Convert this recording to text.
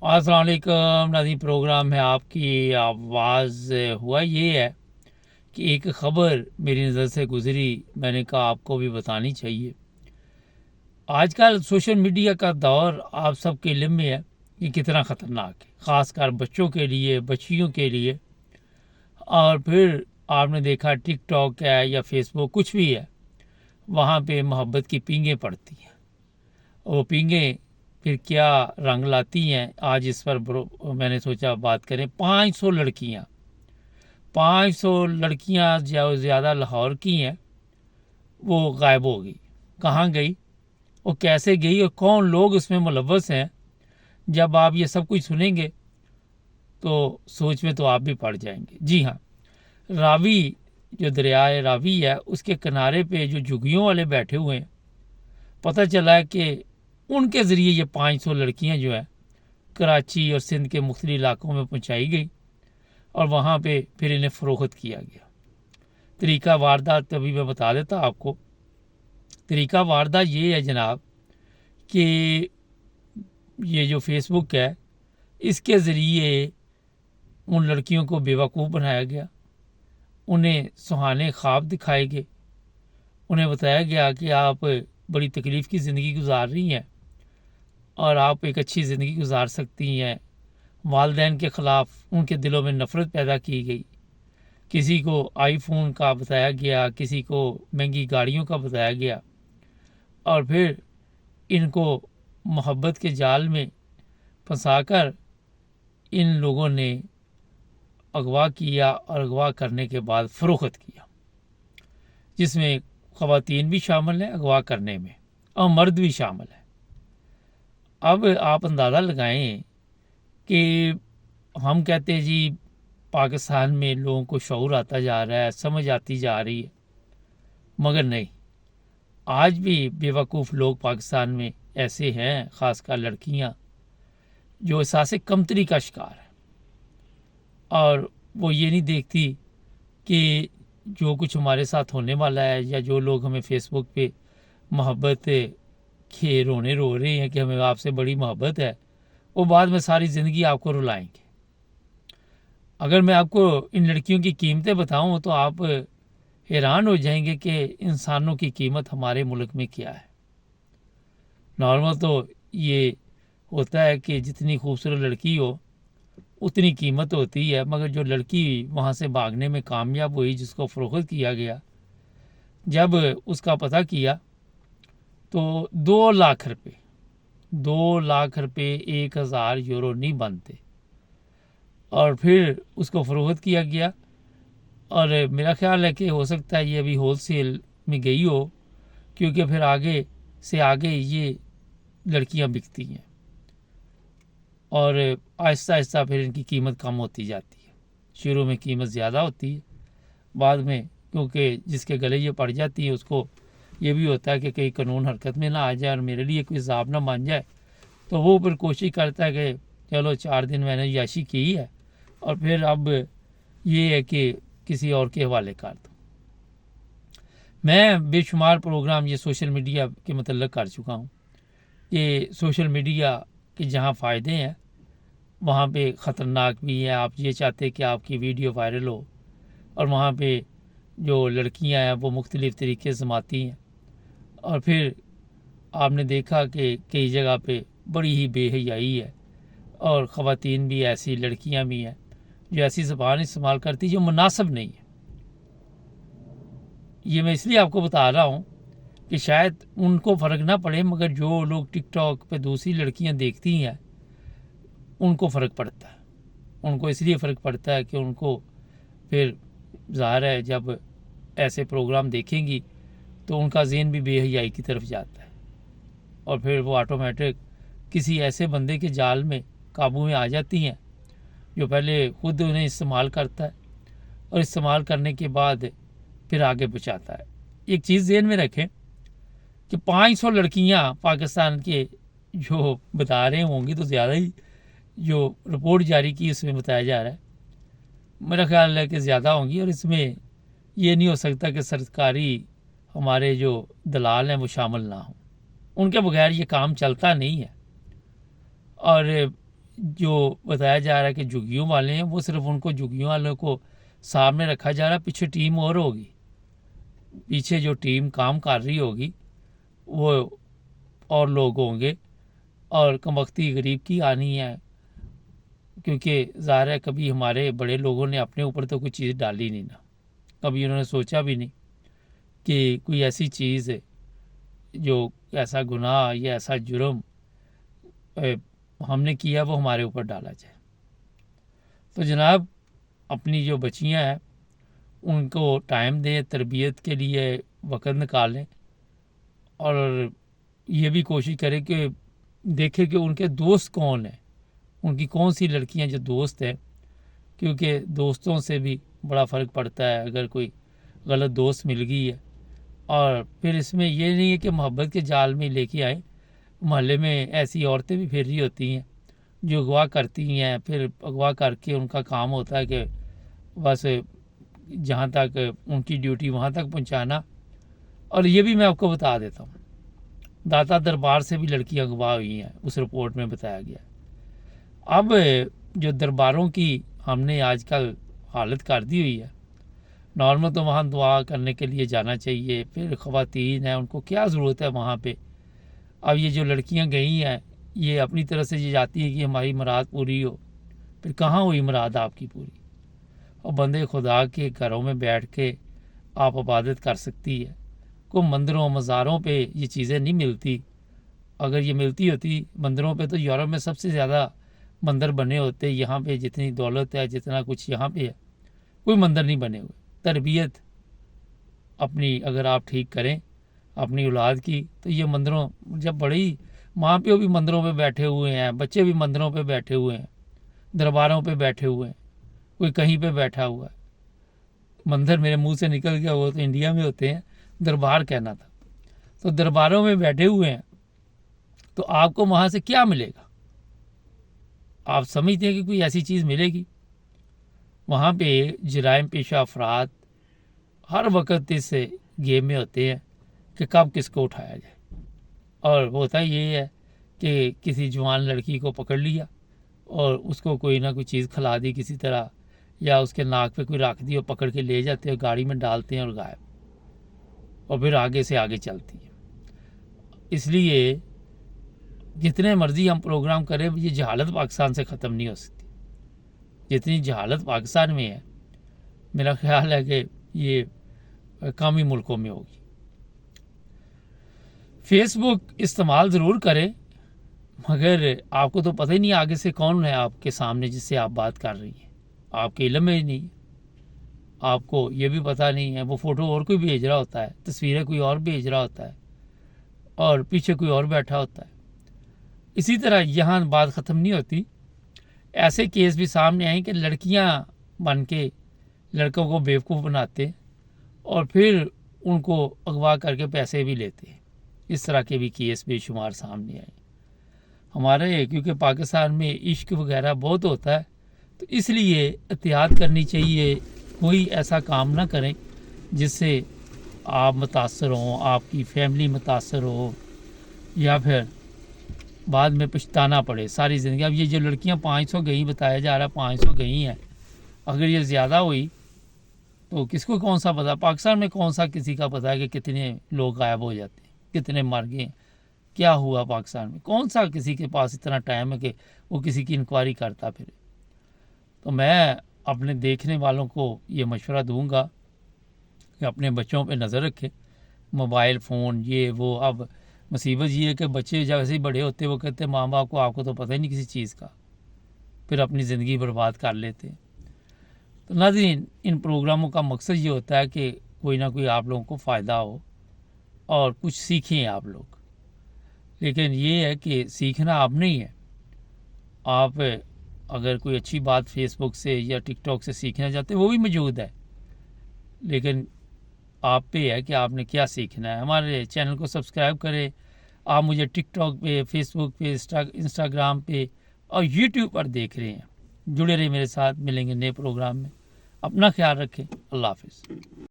अस्सलाम वालेकुम नाज़रीन, प्रोग्राम है आपकी आवाज़। हुआ ये है कि एक ख़बर मेरी नज़र से गुज़री, मैंने कहा आपको भी बतानी चाहिए। आजकल सोशल मीडिया का दौर आप सबके इल्म में है कि कितना ख़तरनाक है, ख़ासकर बच्चों के लिए, बच्चियों के लिए। और फिर आपने देखा टिकटॉक है या फेसबुक कुछ भी है, वहाँ पे मोहब्बत की पींगें पड़ती हैं। वो पींगें फिर क्या रंग लाती हैं, आज इस पर मैंने सोचा बात करें। 500 लड़कियाँ, 500 लड़कियाँ जो ज़्यादा लाहौर की हैं, वो गायब हो गई। कहाँ गई, वो कैसे गई और कौन लोग उसमें मुलव्वस हैं, जब आप ये सब कुछ सुनेंगे तो सोच में तो आप भी पड़ जाएंगे। जी हाँ, रावी, जो दरियाए रावी है, उसके किनारे पे जो झुग्गियों वाले बैठे हुए हैं, पता चला है कि उनके ज़रिए ये 500 लड़कियां जो हैं कराची और सिंध के मुख्तलिफ इलाकों में पहुंचाई गई और वहाँ पे फिर इन्हें फ़रोख्त किया गया। तरीका वारदात अभी मैं बता देता आपको। तरीका वारदात ये है जनाब कि ये जो फेसबुक है, इसके ज़रिए उन लड़कियों को बेवकूफ़ बनाया गया, उन्हें सुहाने ख्वाब दिखाए गए, उन्हें बताया गया कि आप बड़ी तकलीफ़ की ज़िंदगी गुजार रही हैं और आप एक अच्छी ज़िंदगी गुजार सकती हैं। वालदैन के ख़िलाफ़ उनके दिलों में नफ़रत पैदा की गई। किसी को आईफोन का बताया गया, किसी को महंगी गाड़ियों का बताया गया, और फिर इनको मोहब्बत के जाल में फंसाकर इन लोगों ने अगवा किया और अगवा करने के बाद फ़रोख्त किया, जिसमें ख़वातीन भी शामिल हैं अगवा करने में और मर्द भी शामिल हैं। अब आप अंदाज़ा लगाएं कि हम कहते हैं जी पाकिस्तान में लोगों को शऊर आता जा रहा है, समझ आती जा रही है, मगर नहीं, आज भी बेवकूफ़ लोग पाकिस्तान में ऐसे हैं, ख़ासकर लड़कियां, जो एहसास कमतरी का शिकार है और वो ये नहीं देखती कि जो कुछ हमारे साथ होने वाला है, या जो लोग हमें फेसबुक पे मोहब्बत के रोने रो रहे हैं कि हमें आपसे बड़ी मोहब्बत है, वो बाद में सारी ज़िंदगी आपको रुलाएंगे। अगर मैं आपको इन लड़कियों की कीमतें बताऊं तो आप हैरान हो जाएंगे कि इंसानों की कीमत हमारे मुल्क में क्या है। नॉर्मल तो ये होता है कि जितनी खूबसूरत लड़की हो उतनी कीमत होती है, मगर जो लड़की वहाँ से भागने में कामयाब हुई, जिसको फ़रोख्त किया गया, जब उसका पता किया तो 2 लाख रुपए, 2 लाख रुपए, 1,000 यूरो नहीं बनते, और फिर उसको फ़रोख्त किया गया। और मेरा ख्याल है कि हो सकता है ये अभी होल सेल में गई हो, क्योंकि फिर आगे से आगे ये लड़कियां बिकती हैं और आहिस्ता आहिस्ता फिर इनकी कीमत कम होती जाती है। शुरू में कीमत ज़्यादा होती है, बाद में क्योंकि जिसके गले ये पड़ जाती है उसको ये भी होता है कि कहीं कानून हरकत में ना आ जाए और मेरे लिए कोई हिसाब ना मान जाए, तो वो फिर कोशिश करता है कि चलो 4 दिन मैंने याशी की है और फिर अब ये है कि किसी और के हवाले कर दो। मैं बेशुमार प्रोग्राम ये सोशल मीडिया के मतलब कर चुका हूँ कि सोशल मीडिया के जहाँ फ़ायदे हैं वहाँ पे ख़तरनाक भी है। आप ये चाहते कि आपकी वीडियो वायरल हो और वहाँ पे जो लड़कियाँ हैं वो मुख्तलिफ़ तरीके से आती हैं, और फिर आपने देखा कि कई जगह पे बड़ी ही बेहयाई है और ख़वातीन भी ऐसी, लड़कियाँ भी हैं जो ऐसी ज़बान इस्तेमाल करती जो मुनासिब नहीं है। ये मैं इसलिए आपको बता रहा हूँ कि शायद उनको फ़र्क ना पड़े, मगर जो लोग टिकटॉक पे दूसरी लड़कियाँ देखती हैं उनको फ़र्क पड़ता है। उनको इसलिए फ़र्क पड़ता है कि उनको फिर ज़ाहिर है जब ऐसे प्रोग्राम देखेंगी तो उनका ज़हन भी बेहयाई की तरफ जाता है और फिर वो ऑटोमेटिक किसी ऐसे बंदे के जाल में काबू में आ जाती हैं जो पहले खुद उन्हें इस्तेमाल करता है और इस्तेमाल करने के बाद फिर आगे पहुँचाता है। एक चीज़ ज़हन में रखें कि 500 लड़कियां पाकिस्तान के जो बता रहे होंगी तो ज़्यादा ही, जो रिपोर्ट जारी की उसमें बताया जा रहा है, मेरा ख्याल है कि ज़्यादा होंगी। और इसमें ये नहीं हो सकता कि सरकारी हमारे जो दलाल हैं वो शामिल ना हों, उनके बगैर ये काम चलता नहीं है। और जो बताया जा रहा है कि झुग्गियों वाले हैं, वो सिर्फ उनको झुग्गियों वालों को सामने रखा जा रहा है, पीछे टीम और होगी, पीछे जो टीम काम कर रही होगी वो और लोग होंगे, और कमबख्ती गरीब की आनी है, क्योंकि ज़ाहिर है कभी हमारे बड़े लोगों ने अपने ऊपर तो कोई चीज़ डाली नहीं ना, कभी उन्होंने सोचा भी नहीं कि कोई ऐसी चीज़ है जो ऐसा गुनाह या ऐसा जुर्म हमने किया वो हमारे ऊपर डाला जाए। तो जनाब, अपनी जो बच्चियां हैं उनको टाइम दें, तरबियत के लिए वक़्त निकालें, और ये भी कोशिश करें कि देखें कि उनके दोस्त कौन हैं, उनकी कौन सी लड़कियां जो दोस्त हैं, क्योंकि दोस्तों से भी बड़ा फ़र्क पड़ता है। अगर कोई गलत दोस्त मिल गई है, और फिर इसमें ये नहीं है कि मोहब्बत के जाल में लेके आए, मोहल्ले में ऐसी औरतें भी फिर रही होती हैं जो अगवा करती हैं, फिर अगवा करके उनका काम होता है कि बस जहाँ तक उनकी ड्यूटी वहाँ तक पहुँचाना। और ये भी मैं आपको बता देता हूँ, दाता दरबार से भी लड़कियाँ अगवा हुई हैं, उस रिपोर्ट में बताया गया। अब जो दरबारों की हमने आजकल हालत कर दी हुई है, नॉर्मल तो वहाँ दुआ करने के लिए जाना चाहिए, फिर ख़वातीन हैं उनको क्या ज़रूरत है वहाँ पे। अब ये जो लड़कियाँ गई हैं ये अपनी तरफ से ये जाती हैं कि हमारी मुराद पूरी हो, फिर कहाँ हुई मुराद आपकी पूरी। और बंदे खुदा के घरों में बैठ के आप इबादत कर सकती है, को मंदिरों मज़ारों पे ये चीज़ें नहीं मिलती। अगर ये मिलती होती मंदिरों पे तो यूरोप में सबसे ज़्यादा मंदिर बने होते, यहाँ पे जितनी दौलत है जितना कुछ यहाँ पे है कोई मंदिर नहीं बने हुए। तरबियत अपनी अगर आप ठीक करें अपनी औलाद की, तो ये मंदिरों, जब बड़ी माँ प्यो भी मंदिरों पे बैठे हुए हैं, बच्चे भी मंदिरों पे बैठे हुए हैं, दरबारों पे बैठे हुए हैं, कोई कहीं पे बैठा हुआ है। मंदिर मेरे मुंह से निकल गया, वो तो इंडिया में होते हैं, दरबार कहना था। तो दरबारों में बैठे हुए हैं, तो आपको वहाँ से क्या मिलेगा? आप समझते हैं कि कोई ऐसी चीज़ मिलेगी? वहाँ पे जराइम पेशा अफराद हर वक्त इस गेम में होते हैं कि कब किसको उठाया जाए। और होता ये है कि किसी जवान लड़की को पकड़ लिया और उसको कोई ना कोई चीज़ खिला दी किसी तरह, या उसके नाक पे कोई रख दी और पकड़ के ले जाते हैं, गाड़ी में डालते हैं और गायब, और फिर आगे से आगे चलती है। इसलिए जितने मर्जी हम प्रोग्राम करें, ये जहालत पाकिस्तान से ख़त्म नहीं हो सकती। जितनी जहालत पाकिस्तान में है, मेरा ख्याल है कि ये कामी मुल्कों में होगी। फेसबुक इस्तेमाल ज़रूर करें, मगर आपको तो पता ही नहीं आगे से कौन है आपके सामने जिससे आप बात कर रही हैं, आपके इल्म में ही नहीं, आपको ये भी पता नहीं है। वो फ़ोटो और कोई भेज रहा होता है, तस्वीरें कोई और भेज रहा होता है, और पीछे कोई और बैठा होता है। इसी तरह यहाँ बात ख़त्म नहीं होती। ऐसे केस भी सामने आए कि लड़कियाँ बन के लड़कों को बेवकूफ़ बनाते और फिर उनको अगवा करके पैसे भी लेते। इस तरह के भी केस बेशुमार सामने आए हमारे, क्योंकि पाकिस्तान में इश्क वगैरह बहुत होता है, तो इसलिए एहतियात करनी चाहिए। कोई ऐसा काम ना करें जिससे आप मुतासर हों, आपकी फैमिली मुतासर हो, या फिर बाद में पछताना पड़े सारी ज़िंदगी। अब ये जो लड़कियां 500 गई, बताया जा रहा है 500 गई हैं, अगर ये ज़्यादा हुई तो किसको कौन सा पता, पाकिस्तान में कौन सा किसी का पता है कि कितने लोग गायब हो जाते हैं, कितने मर गए, क्या हुआ पाकिस्तान में, कौन सा किसी के पास इतना टाइम है कि वो किसी की इंक्वायरी करता फिरे। तो मैं अपने देखने वालों को ये मशवरा दूंगा कि अपने बच्चों पे नज़र रखें। मोबाइल फ़ोन ये वो, अब मुसीबत ये है कि बच्चे जैसे ही बड़े होते वो कहते हैं माँ बाप को आपको तो पता ही नहीं किसी चीज़ का, फिर अपनी ज़िंदगी बर्बाद कर लेते हैं। तो नाज़रीन, इन प्रोग्रामों का मकसद ये होता है कि कोई ना कोई आप लोगों को फ़ायदा हो और कुछ सीखें आप लोग। लेकिन ये है कि सीखना आप नहीं है, आप अगर कोई अच्छी बात फेसबुक से या टिकटॉक से सीखना चाहते हैं वो भी मौजूद है, लेकिन आप पे है कि आपने क्या सीखना है। हमारे चैनल को सब्सक्राइब करें। आप मुझे टिकटॉक पे, फेसबुक पे, इंस्टाग्राम पे और यूट्यूब पर देख रहे हैं। जुड़े रहिए मेरे साथ, मिलेंगे नए प्रोग्राम में। अपना ख्याल रखें। अल्लाह हाफिज़।